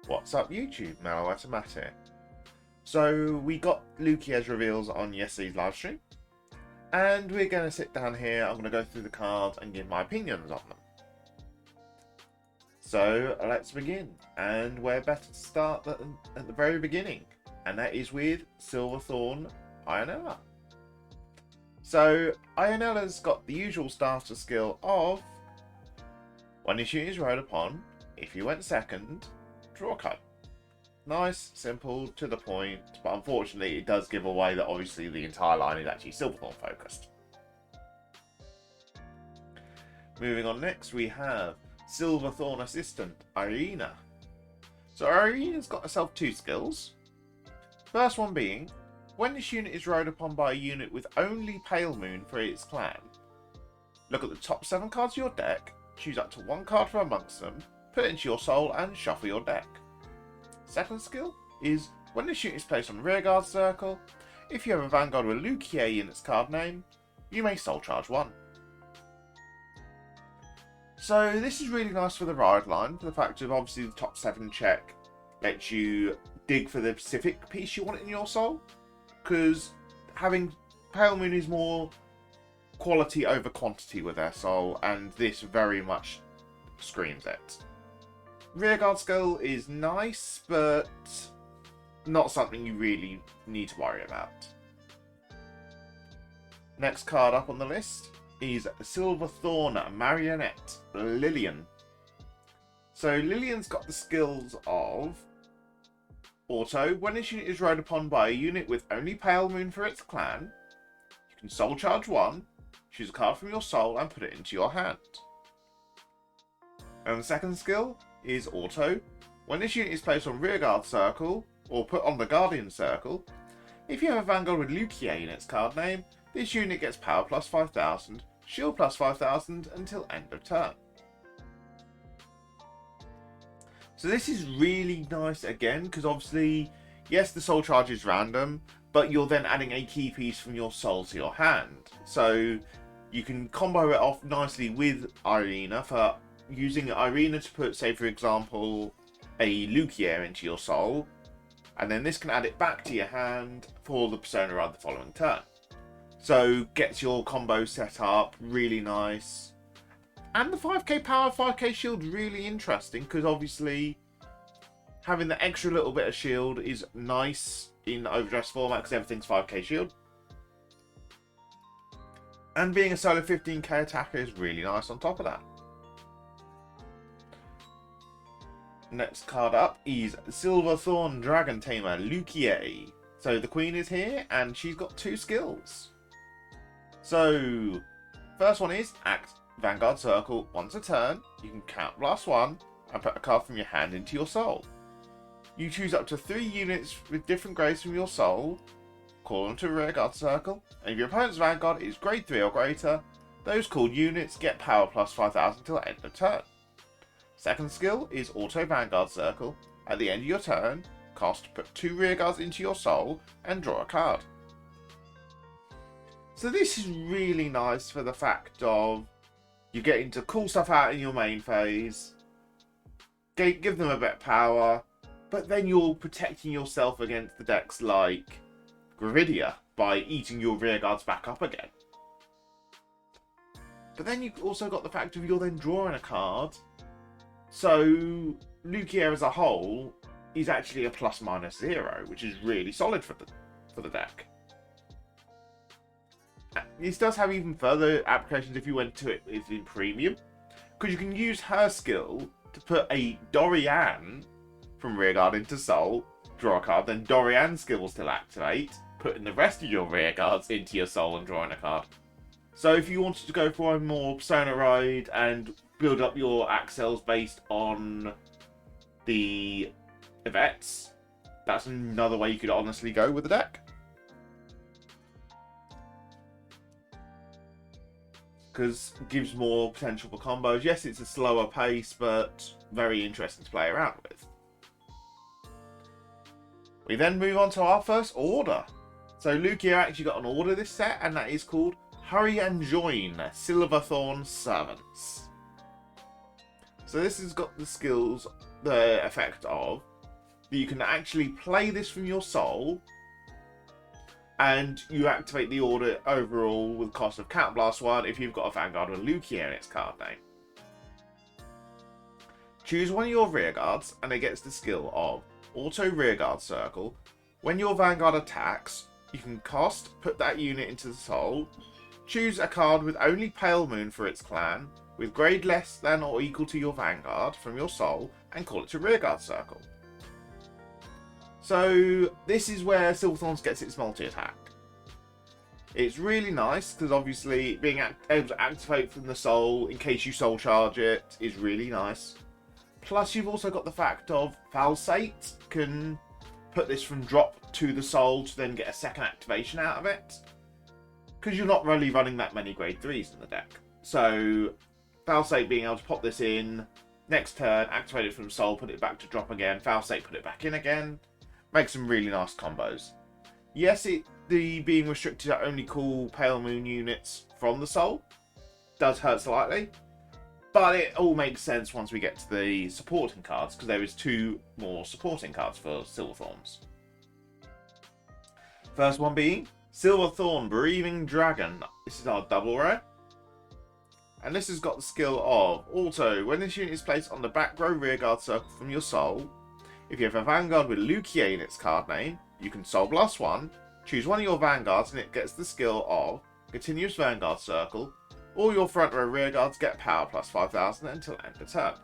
What's up YouTube, Mellow Automatic. So we got Luquier's reveals on yesterday's live stream, and we're going to sit down here, I'm going to go through the cards and give my opinions on them. So let's begin, and we're better to start at the very beginning, and that is with Silverthorn Ionella. So Ionella's got the usual starter skill of, when your unit is rode upon, if you went second, draw a card. Nice, simple, to the point, but unfortunately it does give away that obviously the entire line is actually Silverthorn focused. Moving on next, we have Silverthorn Assistant, Irina. So Irina's got herself two skills. First one being, when this unit is rode upon by a unit with only Pale Moon for its clan, look at the top 7 cards of your deck, choose up to 1 card from amongst them, put it into your soul and shuffle your deck. Second skill is, when this unit is placed on the rearguard circle, if you have a Vanguard with Luquier in its card name, you may soul charge 1. So this is really nice for the ride line, for the fact of obviously the top 7 check lets you dig for the specific piece you want in your soul, because having Pale Moon is more quality over quantity with their soul, and this very much screams it. Rearguard skill is nice, but not something you really need to worry about. Next card up on the list is Silverthorn Marionette, Lillian. So Lillian's got the skills of Auto, when this unit is rode upon by a unit with only Pale Moon for its clan, you can soul charge 1, choose a card from your soul and put it into your hand. And the second skill is Auto, when this unit is placed on rearguard circle or put on the guardian circle, if you have a Vanguard with Luquier in its card name, this unit gets power plus 5000, shield plus 5000 until end of turn. So this is really nice again, because obviously, yes, the soul charge is random, but you're then adding a key piece from your soul to your hand. So you can combo it off nicely with Irina for using Irina to put, say for example, a Luquier into your soul, and then this can add it back to your hand for the Persona Ride the following turn. So gets your combo set up, really nice. And the 5k power, 5k shield, really interesting, because obviously having the extra little bit of shield is nice in overdress format, because everything's 5k shield. And being a solo 15k attacker is really nice on top of that. Next card up is Silverthorn Dragon Tamer, Luquier. So the queen is here, and she's got 2 skills. So, first one is act Vanguard Circle once a turn. You can count blast 1 and put a card from your hand into your soul. You choose up to 3 units with different grades from your soul, call them to rearguard circle, and if your opponent's Vanguard is grade 3 or greater, those called units get power plus 5000 till end of turn. Second skill is Auto Vanguard Circle. At the end of your turn, put 2 rearguards into your soul and draw a card. So this is really nice for the fact of you getting to call stuff out in your main phase, give them a bit of power, but then you're protecting yourself against the decks like Gravidia by eating your rearguards back up again. But then you've also got the fact of you're then drawing a card. So Luquier as a whole is actually a ±0, which is really solid for the deck. This does have even further applications if you went to it in premium, because you can use her skill to put a Dorian from rearguard into soul, draw a card, then Dorian's skill will still activate, putting the rest of your rearguards into your soul and drawing a card. So if you wanted to go for a more Persona ride and build up your accels based on the events, that's another way you could honestly go with the deck. Because it gives more potential for combos. Yes, it's a slower pace, but very interesting to play around with. We then move on to our first order. So Luquier actually got an order this set, and that is called Hurry and Join, Silverthorn Servants. So this has got the skills, the effect of, that you can actually play this from your soul, and you activate the order overall with cost of Counterblast 1 if you've got a Vanguard with Luquier in its card name. Choose one of your rearguards, and it gets the skill of Auto Rearguard Circle. When your Vanguard attacks, you can put that unit into the soul, choose a card with only Pale Moon for its clan, with grade less than or equal to your Vanguard from your soul, and call it to Rearguard Circle. So this is where Silverthorns gets its multi-attack. It's really nice because obviously being able to activate from the soul in case you soul charge it is really nice. Plus you've also got the fact of Falsate can put this from drop to the soul to then get a second activation out of it. Because you're not really running that many grade 3s in the deck. So Falsate being able to pop this in, next turn, activate it from soul, put it back to drop again, Falsate put it back in again. Makes some really nice combos. Yes, the being restricted to only cool Pale Moon units from the soul does hurt slightly, but it all makes sense once we get to the supporting cards, because there is 2 more supporting cards for Silverthorns. First one being Silverthorn Breathing Dragon. This is our double rare. And this has got the skill of Auto. When this unit is placed on the back row rearguard circle from your soul, if you have a Vanguard with Luquier in its card name, you can Soul Blast 1, choose one of your Vanguards, and it gets the skill of Continuous Vanguard Circle. All your front row rearguards get power plus 5,000 until end of turn.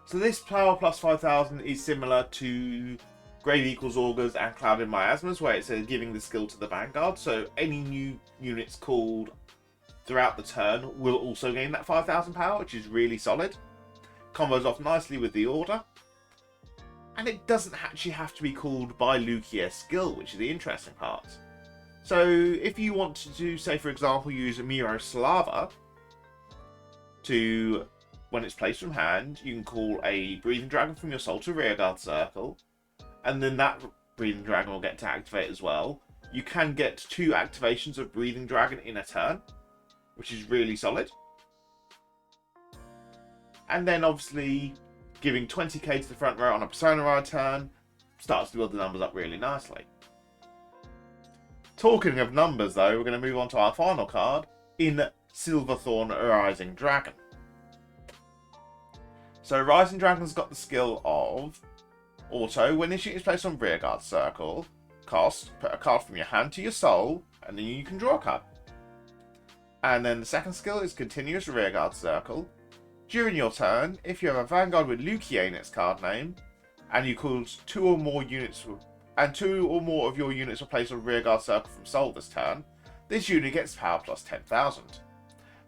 So this power plus 5,000 is similar to Grave Equals Augurs and Clouded Miasmas, where it's giving the skill to the Vanguard. So any new units called throughout the turn will also gain that 5,000 power, which is really solid. Combos off nicely with the order. And it doesn't actually have to be called by Luquier's skill, which is the interesting part. So if you want to, say for example, use Miroslava to, when it's placed from hand, you can call a Breathing Dragon from your soul to Rearguard Circle, and then that Breathing Dragon will get to activate as well. You can get 2 activations of Breathing Dragon in a turn, which is really solid. And then obviously giving 20k to the front row on a Persona Ride turn starts to build the numbers up really nicely. Talking of numbers though, we're going to move on to our final card in Silverthorn Rising Dragon. So Rising Dragon's got the skill of Auto. When this unit is placed on Rearguard Circle, put a card from your hand to your soul, and then you can draw a card. And then the second skill is Continuous Rearguard Circle. During your turn, if you have a Vanguard with Luquier in its card name, and you called 2 or more units, and 2 or more of your units are placed on Rearguard Circle from soul this turn, this unit gets power plus 10,000.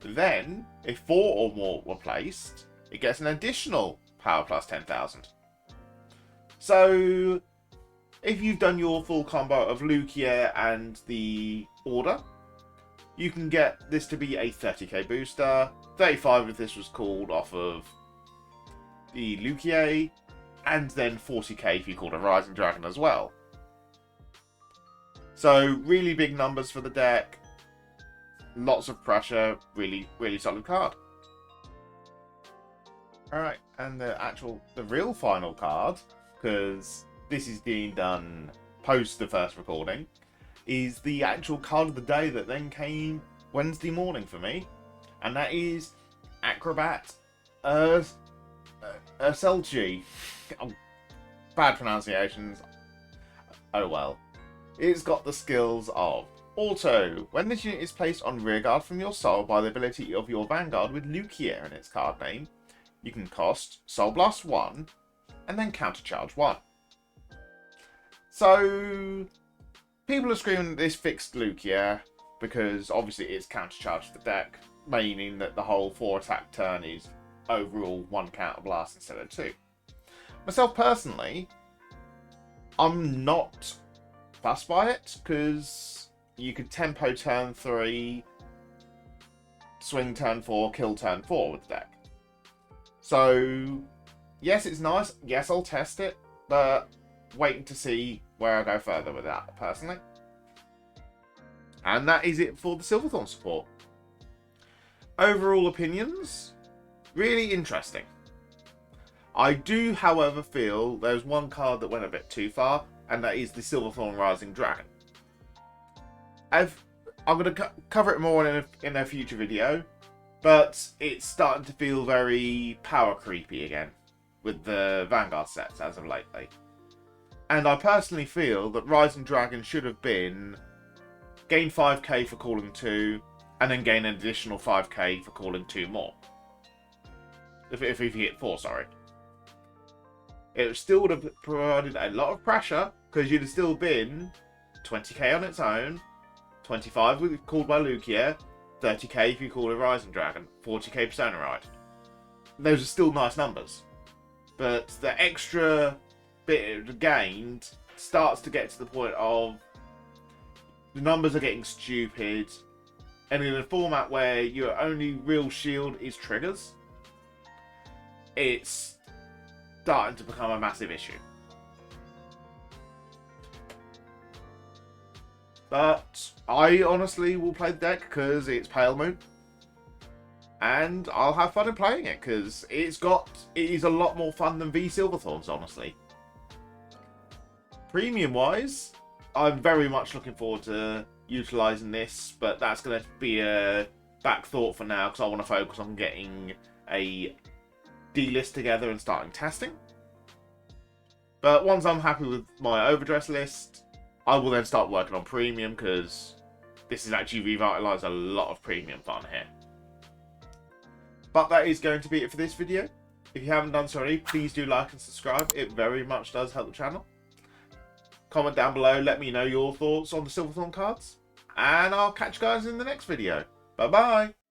Then, if 4 or more were placed, it gets an additional power plus 10,000. So, if you've done your full combo of Luquier and the order, you can get this to be a 30k booster, 35 if this was called off of the Luquier, and then 40k if you called a Rising Dragon as well. So really big numbers for the deck, lots of pressure, really solid card. Alright, and the real final card, because this is being done post the first recording, is the actual card of the day that then came Wednesday morning for me, and that is Acrobat Urselgi. Oh, bad pronunciations. Oh well. It's got the skills of Auto. When this unit is placed on Rearguard from your soul by the ability of your Vanguard with Luquier in its card name, you can cost Soul Blast 1 and then Countercharge 1. So people are screaming that this fixed Luquier because obviously it's countercharged the deck, meaning that the whole 4 attack turn is overall 1 counter blast instead of 2. Myself personally, I'm not fussed by it because you could tempo turn 3, swing turn 4, kill turn 4 with the deck. So yes, it's nice. Yes, I'll test it, but waiting to see where I go further with that personally. And that is it for the Silverthorn support. Overall opinions, really interesting. I do, however, feel there's one card that went a bit too far, and that is the Silverthorn Rising Dragon. I'm going to cover it more in a future video, but it's starting to feel very power creepy again with the Vanguard sets as of lately. And I personally feel that Rising Dragon should have been gain 5k for calling 2, and then gain an additional 5k for calling 2 more. If you hit 4, sorry. It still would have provided a lot of pressure, because you'd have still been 20k on its own, 25 if called by Luquier, 30k if you call a Rising Dragon, 40k Persona Ride. Those are still nice numbers. But the extra bit gained starts to get to the point of the numbers are getting stupid, and in a format where your only real shield is triggers, it's starting to become a massive issue. But I honestly will play the deck because it's Pale Moon, and I'll have fun in playing it because it is a lot more fun than V Silverthorns, honestly. Premium wise, I'm very much looking forward to utilising this, but that's going to be a back thought for now because I want to focus on getting a D-list together and starting testing. But once I'm happy with my overdress list, I will then start working on premium because this has actually revitalised a lot of premium fun here. But that is going to be it for this video. If you haven't done so already, please do like and subscribe. It very much does help the channel. Comment down below, let me know your thoughts on the Silverthorn cards. And I'll catch you guys in the next video. Bye bye!